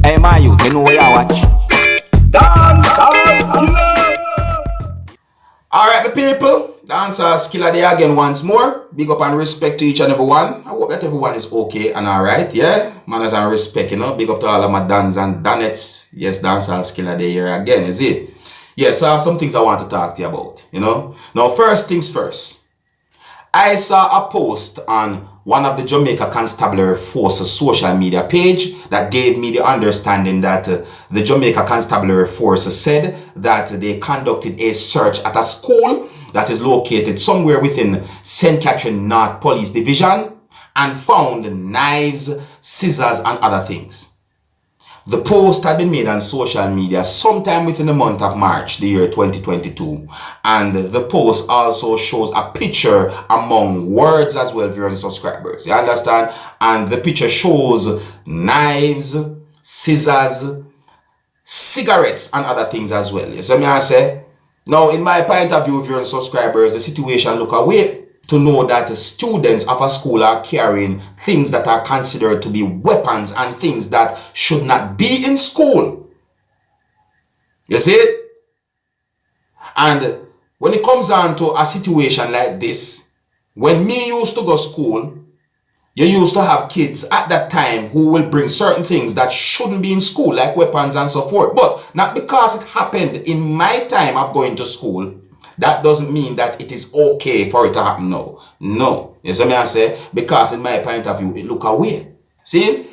Hey man, you know where you watch. Dancehall skilla. Alright, the people, Dancehall skilla there again once more. Big up and respect to each and every one. I hope that everyone is okay and alright, yeah? Manners and respect, you know. Big up to all of my Dans and Danettes. Yes, Dancehall skilla there here again, is it? Yeah, so I have some things I want to talk to you about, you know. Now, first things first. I saw a post on one of the Jamaica Constabulary Force's social media page that gave me the understanding that the Jamaica Constabulary Force said that they conducted a search at a school that is located somewhere within St. Catherine North Police Division and found knives, scissors, and other things. The post had been made on social media sometime within the month of March, the year 2022. And the post also shows a picture among words as well, viewers and subscribers. You understand? And the picture shows knives, scissors, cigarettes, and other things as well. So I say, now in my point of view, viewers and subscribers, the situation look away to know that students of a school are carrying things that are considered to be weapons and things that should not be in school. You see it? And when it comes on to a situation like this, when me used to go to school, you used to have kids at that time who will bring certain things that shouldn't be in school, like weapons and so forth. But not because it happened in my time of going to school, that doesn't mean that it is okay for it to happen now. No. You see me I say? Because in my point of view, it look away. See?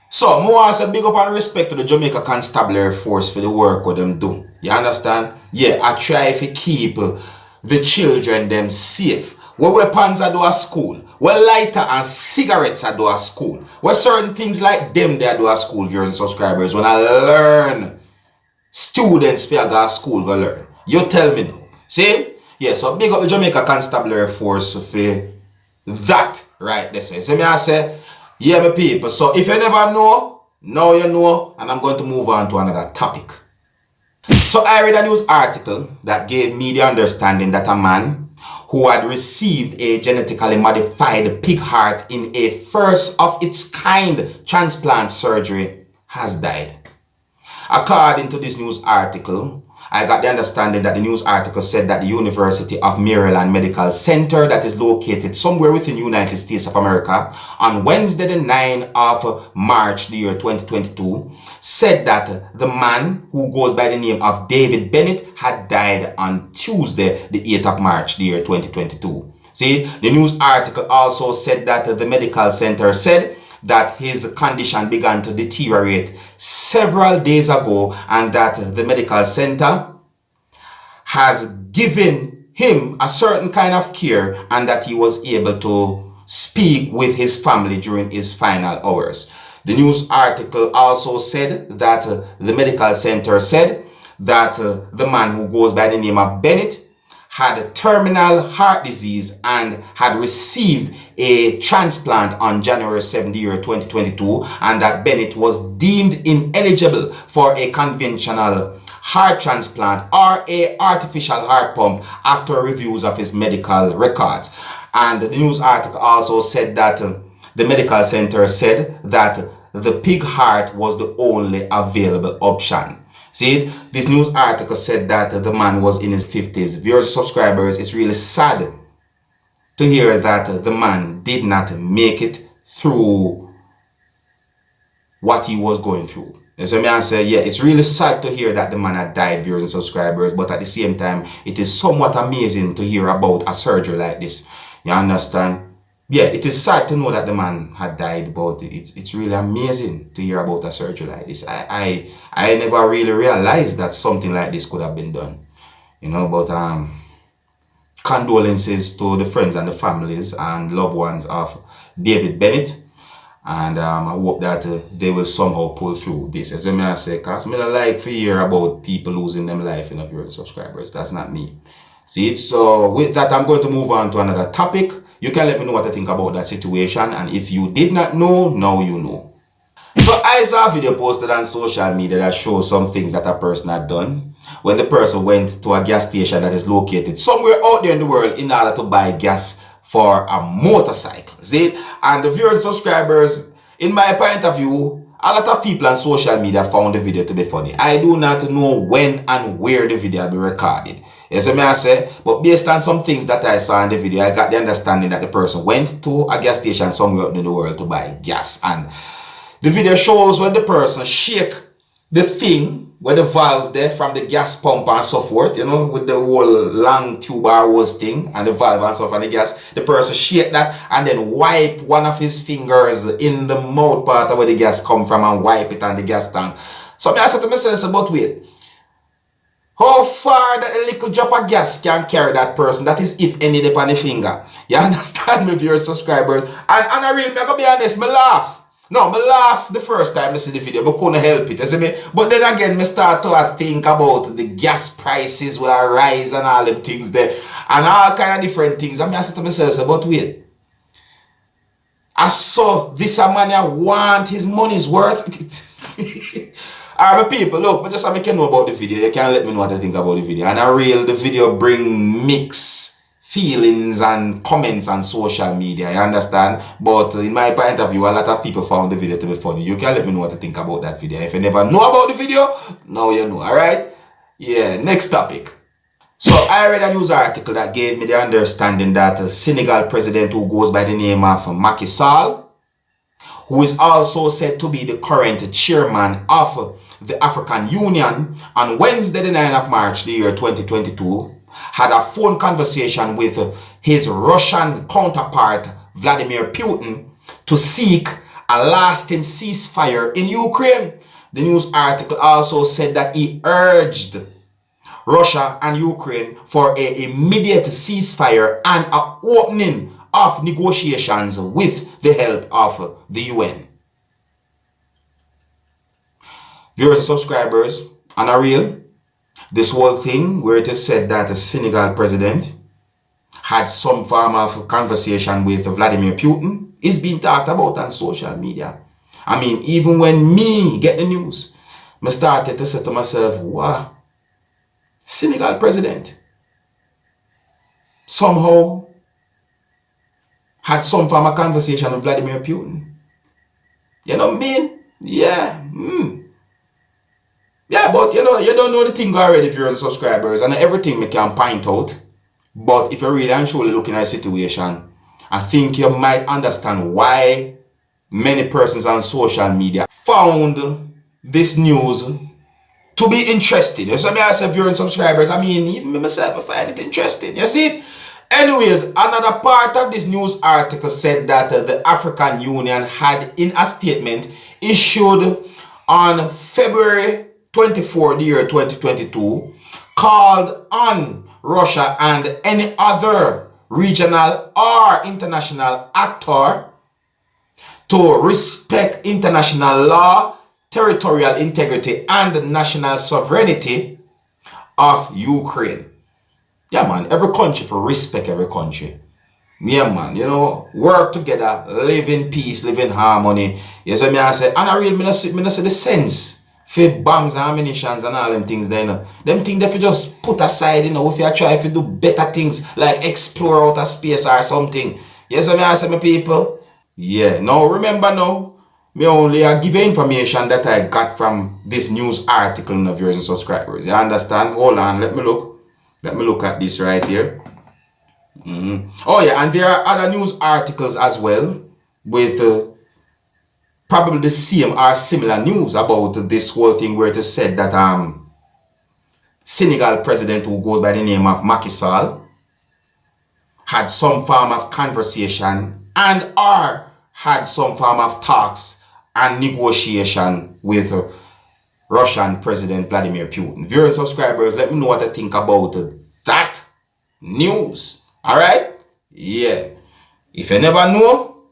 So, I want to say big up and respect to the Jamaica Constabulary Force for the work what them do. You understand? Yeah, I try to keep the children them safe. What weapons I do at school? What lighter and cigarettes I do at school? What certain things like them they do at school, viewers and subscribers? When I learn, students for go to school go learn. You tell me now. See? Yeah, so big up the Jamaica Constabulary Force for that right there. So me I say, yeah, my people. So if you never know, now you know, and I'm going to move on to another topic. So I read a news article that gave me the understanding that a man who had received a genetically modified pig heart in a first of its kind transplant surgery has died. According to this news article, I got the understanding that the news article said that the University of Maryland Medical Center that is located somewhere within the United States of America on Wednesday the 9th of March the year 2022 said that the man who goes by the name of David Bennett had died on Tuesday the 8th of March the year 2022. See, the news article also said that the medical center said that his condition began to deteriorate several days ago and that the medical center has given him a certain kind of care and that he was able to speak with his family during his final hours. The news article also said that the medical center said that the man who goes by the name of Bennett had terminal heart disease and had received a transplant on January 7th, year 2022, and that Bennett was deemed ineligible for a conventional heart transplant or a artificial heart pump after reviews of his medical records. And the news article also said that the medical center said that the pig heart was the only available option. See, this news article said that the man was in his 50s. Viewers, subscribers, it's really sad to hear that the man did not make it through what he was going through. And so I say, yeah, it's really sad to hear that the man had died, viewers and subscribers, but at the same time, it is somewhat amazing to hear about a surgery like this. You understand? Yeah, it is sad to know that the man had died, but it's really amazing to hear about a surgery like this. I never really realized that something like this could have been done. You know, but condolences to the friends and the families and loved ones of David Bennett. And I hope that they will somehow pull through this. As I say, because I don't like to hear about people losing their life, you know, viewers and subscribers. That's not me. See, so with that, I'm going to move on to another topic. You can let me know what you think about that situation, and if you did not know, now you know. So I saw a video posted on social media that shows some things that a person had done when the person went to a gas station that is located somewhere out there in the world in order to buy gas for a motorcycle. See, and the viewers and subscribers, in my point of view, a lot of people on social media found the video to be funny. I do not know when and where the video will be recorded. Yes, I may say, but based on some things that I saw in the video, I got the understanding that the person went to a gas station somewhere out in the world to buy gas. And the video shows when the person shake the thing where the valve there from the gas pump and so forth, you know, with the whole long tube or hose thing and the valve and stuff and the gas. The person shake that and then wipe one of his fingers in the mouth part of where the gas come from and wipe it on the gas tank. So I said to myself, but wait, how far that a little drop of gas can carry that person? That is if any dip on the finger. You understand me, viewers, subscribers? And I really, I'm gonna be honest, me laugh. No, I laugh the first time I see the video, but couldn't help it, you see me? But then again, I start to think about the gas prices will rise and all them things there, and all kind of different things. I said to myself, but wait, I saw this man want his money's worth. Alright, people, look, but just so I can know about the video, you can let me know what I think about the video. And the video bring mixed feelings and comments on social media, you understand? But in my point of view, a lot of people found the video to be funny. You can let me know what to think about that video. If you never know about the video, now you know, alright? Yeah, next topic. So I read a news article that gave me the understanding that Senegal president who goes by the name of Macky Sall, who is also said to be the current chairman of the African Union, on Wednesday the 9th of March the year 2022, had a phone conversation with his Russian counterpart Vladimir Putin to seek a lasting ceasefire in Ukraine. The news article also said that he urged Russia and Ukraine for an immediate ceasefire and an opening of negotiations with the help of the UN. Viewers and subscribers, and a real, this whole thing where it is said that the Senegal president had some form of conversation with Vladimir Putin is being talked about on social media. I mean, even when me get the news, I started to say to myself, wow, Senegal president somehow had some form of conversation with Vladimir Putin. You know what I mean? Yeah. Yeah, but you know, you don't know the thing already, viewers and subscribers, and everything me can point out. But if you're really and truly looking at a situation, I think you might understand why many persons on social media found this news to be interesting. So I say, viewers and subscribers, I mean, even me myself, I find it interesting. You see? Anyways, another part of this news article said that the African Union had, in a statement issued on February 24, the year 2022, called on Russia and any other regional or international actor to respect international law, territorial integrity, and national sovereignty of Ukraine. Yeah, man, every country for respect every country. Yeah, man, you know, work together, live in peace, live in harmony. Yes, I say, and I really me not see the sense for bombs and ammunitions and all them things there, you know. Them things that you just put aside, you know, if you try to do better things like explore outer space or something. Yes, I say, my people. Yeah, now remember now, me only give you information that I got from this news article in the viewers and subscribers. You understand? Hold on, let me look. Let me look at this right here. Oh yeah, and there are other news articles as well with probably the same or similar news about this whole thing where it is said that Senegal president who goes by the name of Macky Sall had some form of conversation and or had some form of talks and negotiation with Russian President Vladimir Putin. Viewers and subscribers, let me know what I think about that news. Alright? Yeah. If you never know,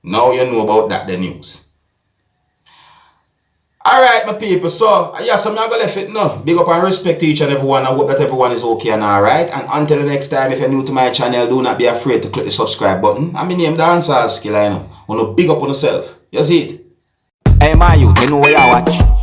now you know about that, the news. Alright, my people. So, yeah, so I'm going to leave it now. Big up and respect to each and everyone. I hope that everyone is okay and alright. And until the next time, if you're new to my channel, do not be afraid to click the subscribe button. I'm name Dancehall, skilla, you know. Want to big up on yourself. You see it? Hey, my youth, you know where you watch.